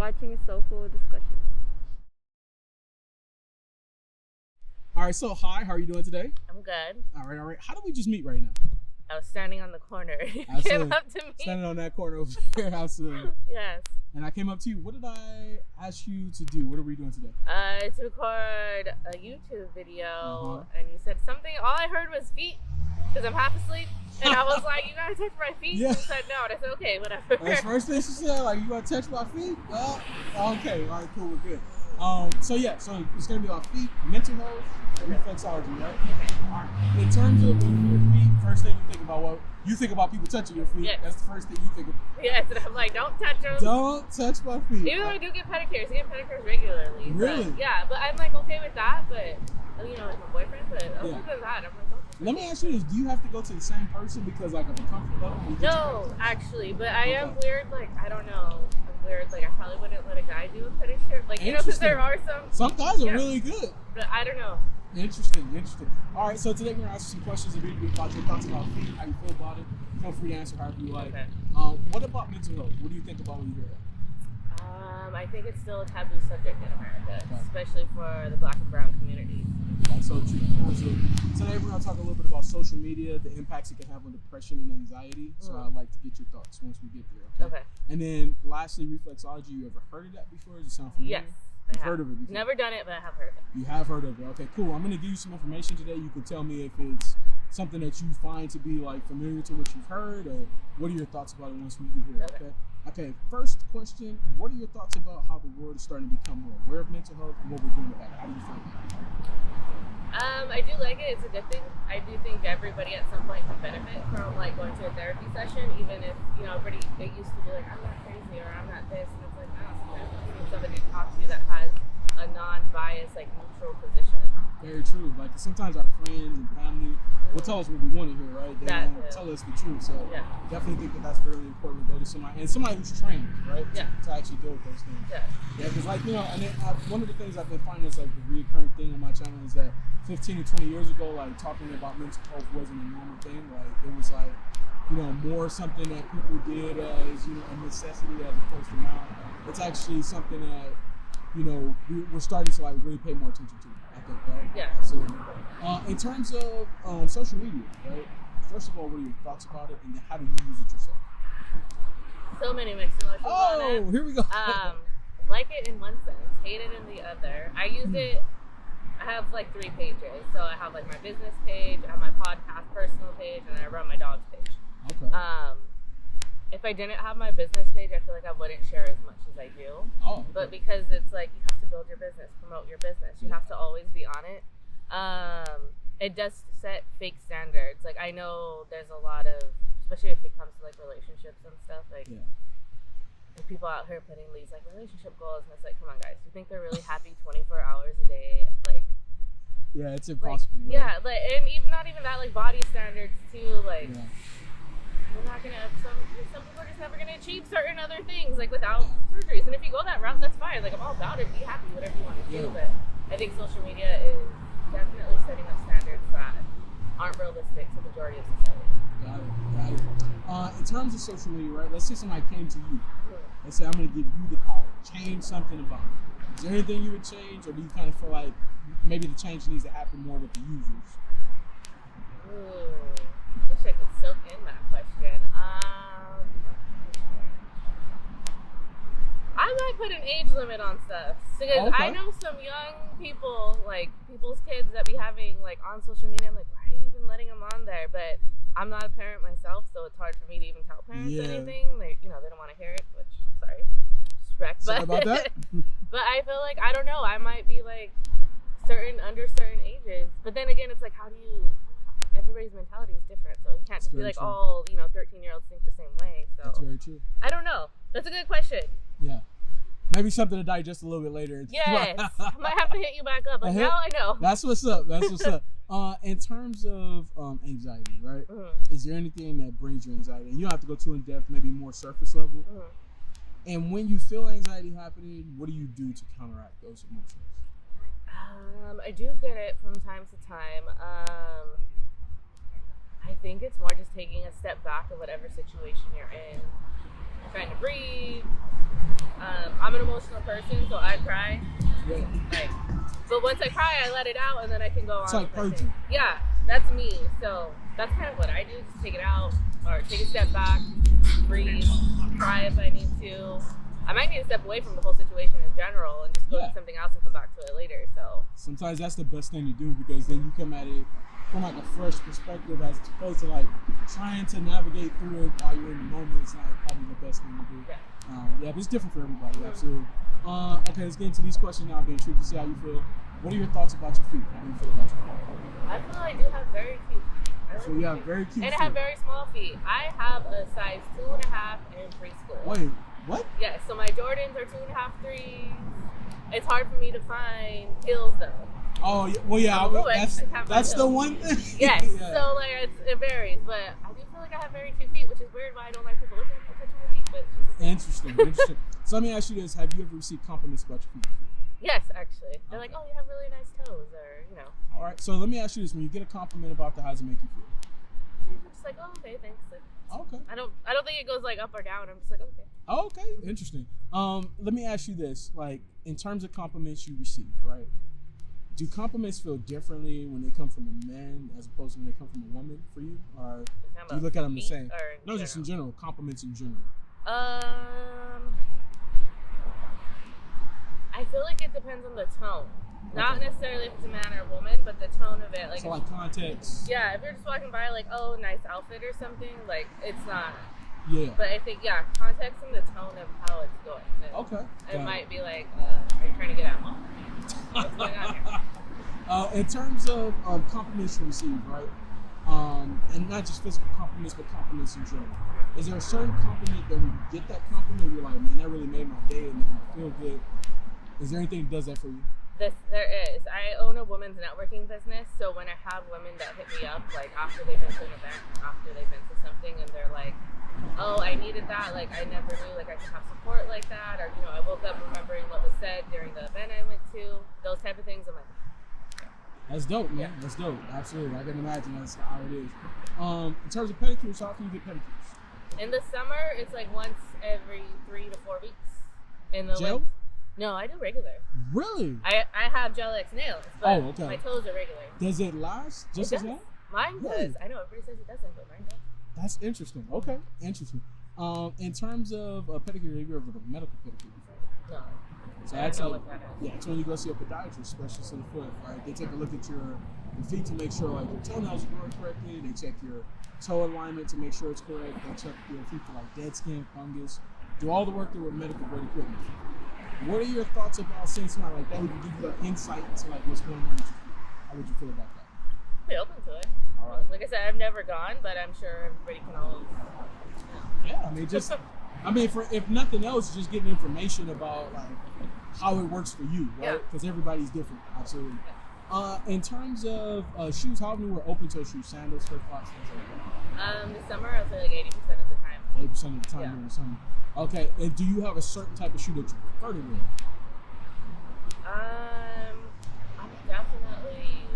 watching Soleful discussions. All right, so hi, how are you doing today? I'm good. All right. How did we just meet right now? I was standing on the corner. You Absolutely. came up to me. Standing on that corner over here, absolutely. Yes. And I came up to you. What did I ask you to do? What are we doing today? To record a YouTube video, and you said something. All I heard was feet, because I'm half asleep. And I was like, you gotta touch my feet? Yeah. And you said no. And I said, okay, whatever. That's the first thing she said, like, you gonna touch my feet? Well, okay, all right, cool, we're good. So it's gonna be about feet, mental health, and reflexology, right? All right. In terms of your feet, first thing you think about, well, you think about people touching your feet. Yes. That's the first thing you think about. Yes, and I'm like, don't touch them. Don't touch my feet. Even though I do get pedicures, I get pedicures regularly. Really? But, yeah, but I'm like okay with that, but, you know, it's my boyfriend, but other than that, I'm like, don't touch my Let me feet. ask you this: do you have to go to the same person because, like, of a comfort level? No, actually, but I am weird, like, I don't know. I'm weird, like, I probably wouldn't let a guy do a pedicure. Like, you know, because there are Some guys are really good. But I don't know. Interesting. All right, so today we're going to ask you some questions about your thoughts about feet, how you feel about it. Feel free to answer however you like. Okay. What about mental health? What do you think about when you hear that? I think it's still a taboo subject in America, especially for the Black and brown communities. That's so true. Today we're going to talk a little bit about social media, the impacts it can have on depression and anxiety. So I'd like to get your thoughts once we get there, okay? And then lastly, reflexology. You ever heard of that before? Does it sound familiar? Yes. You've heard of it before? Never done it, but I have heard of it. You have heard of it. Okay, cool. I'm going to give you some information today. You can tell me if it's something that you find to be like familiar to what you've heard, or what are your thoughts about it once we hear it, okay? First question, what are your thoughts about how the world is starting to become more aware of mental health and what we're doing about it? How do you feel about it? I do like it. It's a good thing. I do think everybody at some point can benefit from like going to a therapy session, even if, you know, it used to be like, I'm not crazy or I'm not this, and it's like, no, sometimes you need somebody to talk to that has a non-biased, like neutral position. Very true. Like sometimes our friends and family will tell us what we want to hear, right? They don't tell us the truth. So definitely think that that's really important to go to somebody who's trained, right? To actually deal with those things. Yeah, because like, you know, and then one of the things I've been finding is like a recurring thing on my channel is that 15 to 20 years ago, like talking about mental health wasn't a normal thing. Like it was like, you know, more something that people did as, you know, a necessity as opposed to now. It's actually something that, you know, we're starting to like really pay more attention to, I think, right? Yeah. Absolutely. In terms of social media, right? First of all, what are your thoughts about it, and then how do you use it yourself? So many mixed emotions on it. Oh, here we go. Like it in one sense, hate it in the other. I use it. I have like 3 pages. So I have like my business page, I have my podcast personal page, and I run my dog's page. Okay. If I didn't have my business page, I feel like I wouldn't share as much as I do. Oh. Okay. But because it's like you have to build your business, promote your business, you have to always be on it. It does set fake standards. Like I know there's a lot of, especially if it comes to like relationships and stuff, like there's people out here putting these like relationship goals, and it's like, come on guys, you think they're really happy 24 hours a day? Like, yeah, it's impossible. Like, yeah, like, and even not even that, like body standards too, like we're not gonna, some people are just never gonna achieve certain other things like without surgeries. And if you go that route, that's fine. Like I'm all about it, be happy, whatever you want to do. But I think social media is definitely setting up standards that aren't realistic to the majority of society. Got it. In terms of social media, right? Let's say somebody came to you. Let's say I'm going to give you the power. Change something about it. Is there anything you would change, or do you kind of feel like maybe the change needs to happen more with the users? Wish I could soak in that question. I might put an age limit on stuff because I know some young people, like people's kids that be having like on social media. I'm like, why are you even letting them on there? But I'm not a parent myself, so it's hard for me to even tell parents anything. They, you know, they don't want to hear it. Which, sorry, Sorry about that. But I feel like I don't know. I might be like under certain ages. But then again, it's like, how do you? Everybody's mentality is different, so you can't just be like, all 13-year-olds think the same way. So that's very true. I don't know. That's a good question. Yeah. Maybe something to digest a little bit later. Yes. I might have to hit you back up. Like, now I know. That's what's up. In terms of anxiety, right? Is there anything that brings you anxiety? And you don't have to go too in depth, maybe more surface level. And when you feel anxiety happening, what do you do to counteract those emotions? I do get it from time to time. I think it's more just taking a step back of whatever situation you're in trying to breathe. I'm an emotional person, so I cry. Yeah. Like, but once I cry, I let it out, and then I can go on. It's like purging. Yeah, that's me. So that's kind of what I do. Just take it out, or take a step back, breathe, cry if I need to. I might need to step away from the whole situation in general and just go do something else and come back to it later. So sometimes that's the best thing to do, because then you come at it from like a fresh perspective, as opposed to like trying to navigate through it while you're in the moment. It's not probably the best thing to do. Yeah, but it's different for everybody. Absolutely. Okay, let's get into these questions now. I'll be intrigued to see how you feel. What are your thoughts about your feet? How do you feel about your feet? I feel I do have very cute feet. So you have very cute feet. And I have very small feet. I have a size 2.5 in preschool. Wait, what? Yeah, so my Jordans are 2.5, 3s. It's hard for me to find heels though. Oh, well, yeah, that's the one thing. Yes, so like it varies, but I do feel like I have very cute feet, which is weird why I don't like people looking at me touching my feet, but it's just interesting. So let me ask you this: have you ever received compliments about your feet? Yes, actually. They're like, "Oh, you have really nice toes," or you know. All right, so let me ask you this: when you get a compliment about that, how does it make you feel? I'm just like, "Oh, okay, thanks." Like, okay. I don't think it goes like up or down. I'm just like, okay. Oh, okay, interesting. Let me ask you this: like, in terms of compliments you receive, right? Do compliments feel differently when they come from a man as opposed to when they come from a woman for you, or do you look at them the same? No, just in general, compliments in general. I feel like it depends on the tone. Not necessarily if it's a man or a woman, but the tone of it. Like, so like context. Yeah, if you're just walking by like, oh, nice outfit or something, like it's not. Yeah. But I think, context and the tone of how it's going. Okay. It might be like, are you trying to get at home? What's going on here? In terms of compliments you receive, right? And not just physical compliments, but compliments in general. Is there a certain compliment that when you get that compliment, you're like, man, that really made my day and made me feel good? Is there anything that does that for you? There is. I own a women's networking business, so when I have women that hit me up, like after they've been to an event, after they've been to something, and they're like, oh, I needed that, like I never knew like I could have support like that, or I woke up remembering what was said during the event I went to, those type of things. I'm like, that's dope, man. That's dope. Absolutely. I can imagine that's how it is. In terms of pedicures, how often do you get pedicures? In the summer, it's like once every 3 to 4 weeks. In the gel? No, I do regular. Really? I have Gel X nails, but my toes are regular. Does it last just as long? Mine does. I know everybody says it doesn't, but mine does. That's interesting. Okay, interesting. In terms of pedicure, have you ever done a medical pedicure before? No. So that's like, it's when you go see a podiatrist, specialist in the foot, right? They take a look at your feet to make sure like your toenails are growing correctly. They check your toe alignment to make sure it's correct. They check your feet for like dead skin, fungus. Do all the work there with medical grade equipment. What are your thoughts about seeing somebody like that who can give you an insight into like what's going on with your feet? How would you feel about that? I'd be open to it. All right. Like I said, I've never gone, but I'm sure everybody can always. Yeah, I mean, for if nothing else, just getting information about like how it works for you, right? Because everybody's different. Absolutely. In terms of shoes, how many were open toe shoes? Sandals, flip-flops, things like that? This summer, I would say like 80% of the time. 80% of the time during the summer. Okay, and do you have a certain type of shoe that you prefer to wear? I'm definitely.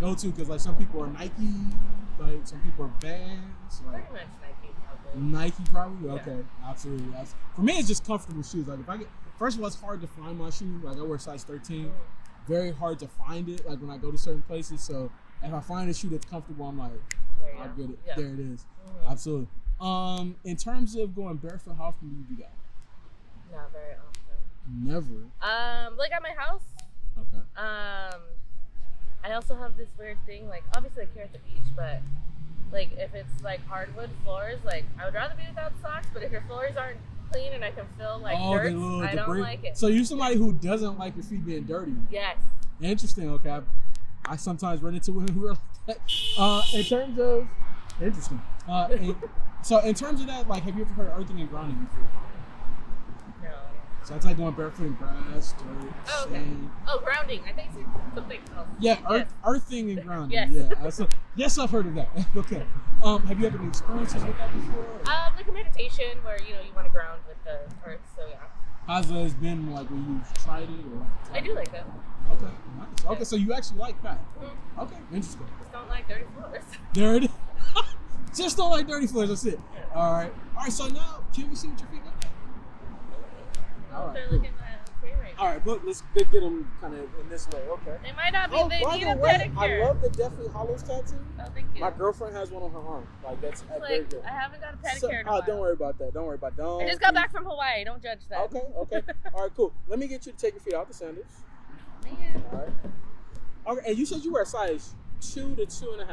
Go to, because like some people are Nike, like some people are Vans. Like, pretty much Nike, probably. Nike, probably. Okay, absolutely. For me, it's just comfortable shoes. Like if I get, first of all, it's hard to find my shoe. Like I wear size 13. Very hard to find it. Like when I go to certain places. So if I find a shoe that's comfortable, I'm like, I'll get it. Yeah. There it is. Absolutely. In terms of going barefoot, how often do you do that? Not very often. Never. Like at my house. Okay. I also have this weird thing, like obviously like here at the beach, but like if it's like hardwood floors, like I would rather be without socks, but if your floors aren't clean and I can feel like dirt, I don't like it. So you're somebody who doesn't like your feet being dirty? Yes. Interesting. Okay. I sometimes run into women who are like that. In terms of interesting. So in terms of that, like, have you ever heard of earthing and grounding before? No. So that's like going barefoot in grass, dirt, sand. Oh, grounding. I think it's something else. Yeah, earthing and grounding. Yes. Yeah. Yes, I've heard of that. Okay. Have you had any experiences with that before? Like a meditation where you want to ground with the earth. So yeah. How's it been like when you've tried it? Or? I do like that. Okay, nice. Okay, so you actually like that. Okay, interesting. Just don't like dirty floors. There it is. Just don't like dirty foot. That's it. Yeah. All right. So now, can we see what your feet look like? All right, they're looking at okay right now. All right, but let's get them kind of in this way. Okay. They might not be. Oh, They by need the a way, pedicure. I love the Deathly Hollows tattoo. Oh, thank you. My girlfriend has one on her arm. Like that's very good. I haven't got a pedicure in a while. Don't worry about that. Don't. I just got back from Hawaii. Don't judge that. Okay. All right, cool. Let me get you to take your feet out the sandals. Man. All right. Okay, and you said you wear a size 2 to 2.5.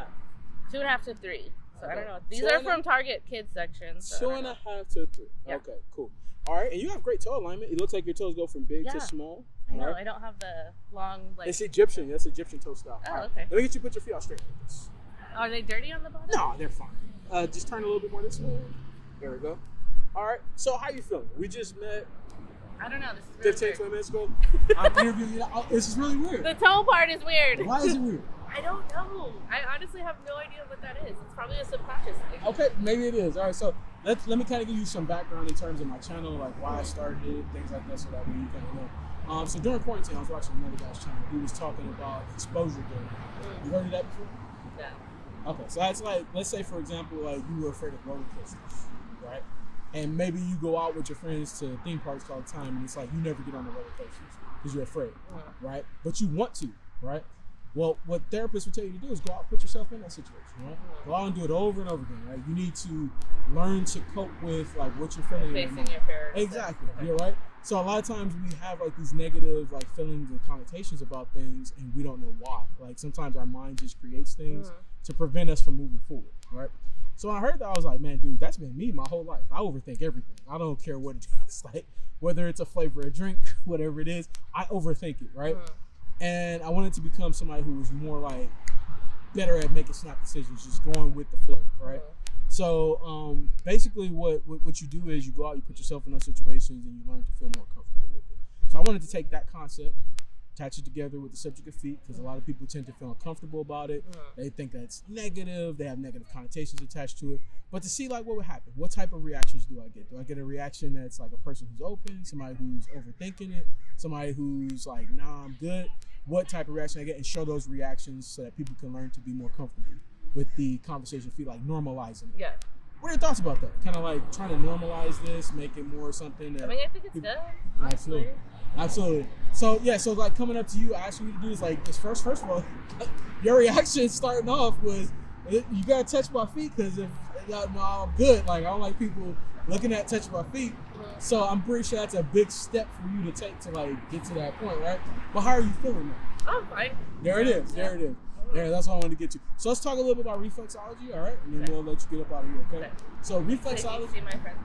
2.5 to 3. So I don't know. These 2 are and from Target Kids section. So 2.5 to 3. Yeah. Okay, cool. All right, and you have great toe alignment. It looks like your toes go from big to small. I know. Right. I don't have the long It's Egyptian. That's Egyptian toe style. Oh, All right. okay. Let me get you to put your feet out straight like this. Are they dirty on the bottom? No, they're fine. Just turn a little bit more this way. There we go. All right. So how you feeling? We just met I don't know. This is really 20 minutes ago. I'm interviewing you. This is really weird. The toe part is weird. Why is it weird? I don't know. I honestly have no idea what that is. It's probably a subconscious thing. Okay, maybe it is. All right, so let me kind of give you some background in terms of my channel, like why I started it, things like that, so that way you kind of know. So during quarantine, I was watching another guy's channel. He was talking about exposure therapy. You heard of that before? Yeah. Okay, so that's like, let's say for example, like you were afraid of roller coasters, right? And maybe you go out with your friends to theme parks all the time, and it's like you never get on the roller coasters because you're afraid, right? But you want to, right? Well, what therapists will tell you to do is go out and put yourself in that situation, right? Go out and do it over and over again, right? You need to learn to cope with like what you're feeling. Facing your fear. Exactly, you're right. So a lot of times we have like these negative like feelings and connotations about things, and we don't know why. Like sometimes our mind just creates things to prevent us from moving forward, right? So when I heard that, I was like, man, dude, that's been me my whole life. I overthink everything. I don't care what it is, like whether it's a flavor of drink, whatever it is, I overthink it, right? And I wanted to become somebody who was more like better at making snap decisions, just going with the flow, right? So basically what you do is you go out, you put yourself in those situations, and you learn to feel more comfortable with it. So I wanted to take that concept, attach it together with the subject of feet, because a lot of people tend to feel uncomfortable about it. They think that's negative, they have negative connotations attached to it. But to see like what would happen, what type of reactions do I get? Do I get a reaction that's like a person who's open, somebody who's overthinking it, somebody who's like, nah, I'm good? What type of reaction I get, and show those reactions so that people can learn to be more comfortable with the conversation, feel like normalizing it. Yeah. What are your thoughts about that? Kind of like trying to normalize this, make it more something that... I mean, I think it's good, honestly. Absolutely. So like coming up to you, asking you to do is like, this first of all, your reaction starting off was, you gotta touch my feet, because if no, I'm good. Like I don't like people looking at touching my feet. So I'm pretty sure that's a big step for you to take to like get to that point, right? But how are you feeling now? I'm fine. There it is. Yeah, that's what I wanted to get to. So let's talk a little bit about reflexology, all right? And then we'll let you get up out of here, okay? So reflexology. Did you see my friends?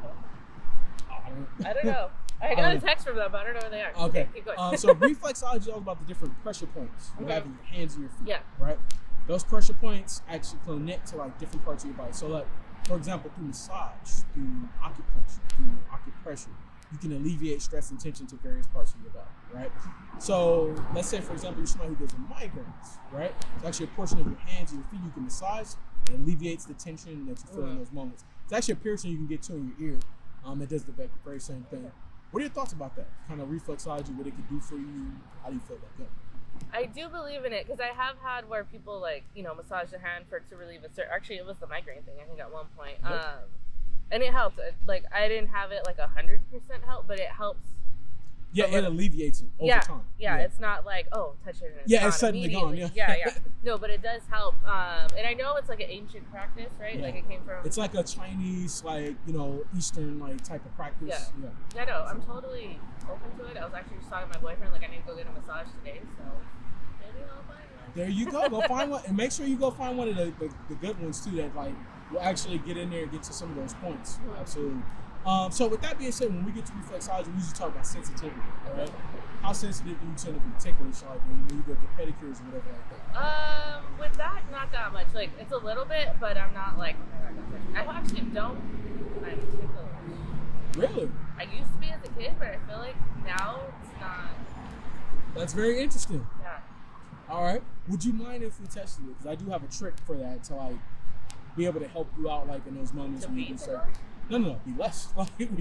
I don't know. I got a text from them, but I don't know where they are. Okay. Keep going. So reflexology is all about the different pressure points you have in your hands and your feet. Yeah. Right? Those pressure points actually connect to like different parts of your body. So like, for example, through massage, through acupuncture, through acupressure, you can alleviate stress and tension to various parts of your body, right? So let's say, for example, you're somebody who does migraines, right? It's actually a portion of your hands and your feet you can massage. It alleviates the tension that you feel in those moments. It's actually a piercing you can get to in your ear. It does the very same thing. What are your thoughts about that? Kind of reflexology, what it can do for you? How do you feel about that? I do believe in it, because I have had where people like, massage the hand to relieve a certain, actually it was the migraine thing, I think at one point. And it helped. Like I didn't have it like 100% help, but it helps. Yeah, it alleviates it over time. Yeah, it's not like, oh, touch it and it's suddenly gone. Yeah. No, but it does help. And I know it's like an ancient practice, right? Yeah. Like it came from... It's like a Chinese, like, Eastern, like, type of practice. Yeah, no, I'm totally open to it. I was actually just talking to my boyfriend, like, I need to go get a massage today, so maybe I'll find one. There you go. Go find one. And make sure you go find one of the good ones, too, that, like, will actually get in there and get to some of those points. Absolutely. So with that being said, when we get to reflexology, we usually talk about sensitivity, right? How sensitive do you tend to be ticklish, like when you go get pedicures or whatever like that? With that, not that much. Like, it's a little bit, but I'm not like, I actually don't. I'm ticklish. Really? I used to be as a kid, but I feel like now it's not. That's very interesting. Yeah. All right. Would you mind if we tested it? Because I do have a trick for that to like be able to help you out, like in those moments when you can say, no, be less. Like when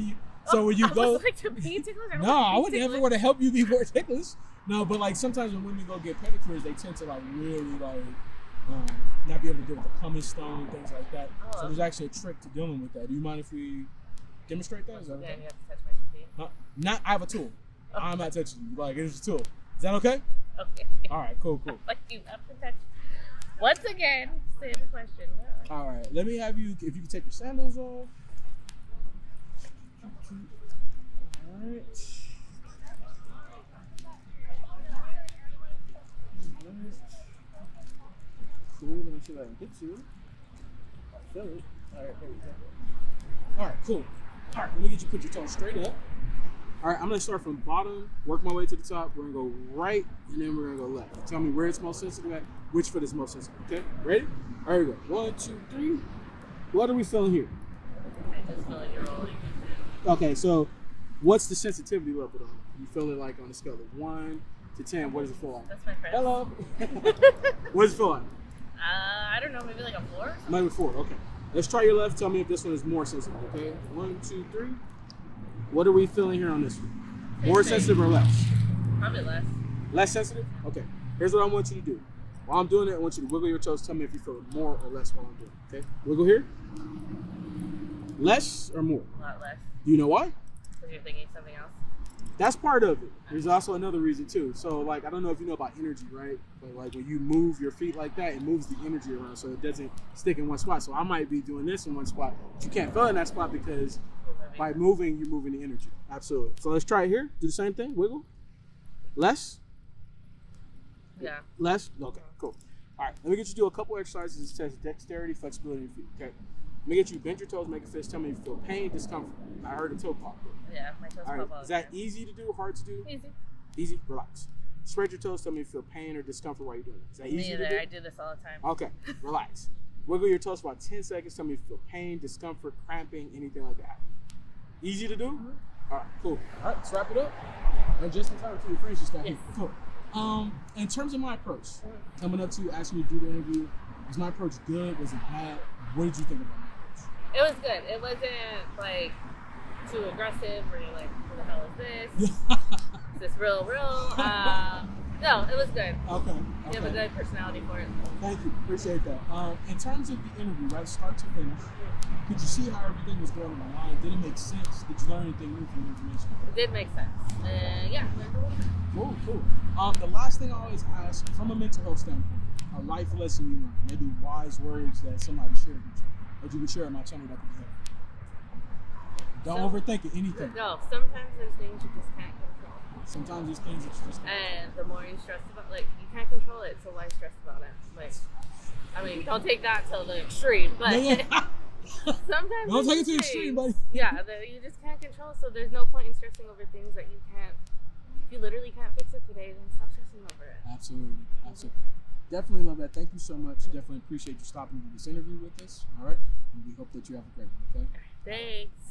you go. Like to be ticklish? No, I would never want to help you be more ticklish. No, but like sometimes when women go get pedicures, they tend to like really like not be able to deal with the pumice stone, things like that. Oh. So there's actually a trick to dealing with that. Do you mind if we demonstrate that? Is that okay? You have to touch my feet. I have a tool. Okay. I'm not touching you. Like, it's a tool. Is that okay? Okay. All right, cool. Like, you have to touch. Once again, say the question. All right, let me have you, if you can take your sandals off. All right. Cool, let me see if I can hit you. I feel it. All right, there we go. All right, cool. All right, let me get you put your toes straight up. All right, I'm gonna start from bottom, work my way to the top. We're gonna go right, and then we're gonna go left. Tell me where it's most sensitive at, which foot is most sensitive, okay? Ready? All right, here we go. 1, 2, 3. What are we feeling here? I just feel like you're rolling. Okay, so what's the sensitivity level on it? You feel it like on a scale of 1 to 10, what does it feel like? That's my friend. Hello. What does it feel like? I don't know, maybe like a 4? Maybe 4, okay. Let's try your left. Tell me if this one is more sensitive, okay? 1, 2, 3. What are we feeling here on this one? More sensitive or less? Probably less. Less sensitive? Okay. Here's what I want you to do. While I'm doing it, I want you to wiggle your toes. Tell me if you feel it more or less while I'm doing it, okay? Wiggle here. Less or more? A lot less. Do you know why? Because you're thinking something else. That's part of it. There's also another reason too. So like, I don't know if you know about energy, right? But like when you move your feet like that, it moves the energy around so it doesn't stick in one spot. So I might be doing this in one spot, but you can't feel it in that spot because by moving, you're moving the energy. Absolutely. So let's try it here. Do the same thing. Wiggle. Less? Yeah. Less? Okay, cool. All right, let me get you to do a couple exercises to test dexterity, flexibility in your feet, okay? Let me get you to bend your toes, make a fist. Tell me if you feel pain, discomfort. I heard a toe pop. Yeah, my toes pop out. Is that easy to do, hard to do? Easy. Easy? Relax. Spread your toes. Tell me if you feel pain or discomfort while you're doing it. Is that easy to do? I do this all the time. Okay, relax. Wiggle your toes for about 10 seconds. Tell me if you feel pain, discomfort, cramping, anything like that. Easy to do? Mm-hmm. All right, cool. All right, let's wrap it up. And just in time for your friends just got here. Cool. In terms of my approach, coming up to you, asking you to do the interview, was my approach good? Was it bad? What did you think about my approach? It was good. It wasn't like too aggressive where you're like, who the hell is this? Is this real? No, it was good. Okay. You have a good personality for it. Thank you. Appreciate that. In terms of the interview, right, start to finish, could you see how everything was going on the line? Did it make sense? Did you learn anything new from the information? It did make sense. Yeah. Cool. The last thing I always ask, from a mental health standpoint, a life lesson you learned, maybe wise words that somebody shared with you, that you would share on my channel that could be helpful. Don't overthink it, anything. No, sometimes there's things you just can't control. Sometimes there's things that you just can't control. And the more you stress about, like, you can't control it, so why stress about it? Like, I mean, don't take that to the extreme, but sometimes don't take it to the extreme, buddy. Yeah, you just can't control, so there's no point in stressing over things that you can't. If you literally can't fix it today, then stop stressing over it. Absolutely. Definitely love that. Thank you so much. Definitely appreciate you stopping to do this interview with us. All right, and we hope that you have a great one. Okay. Thanks.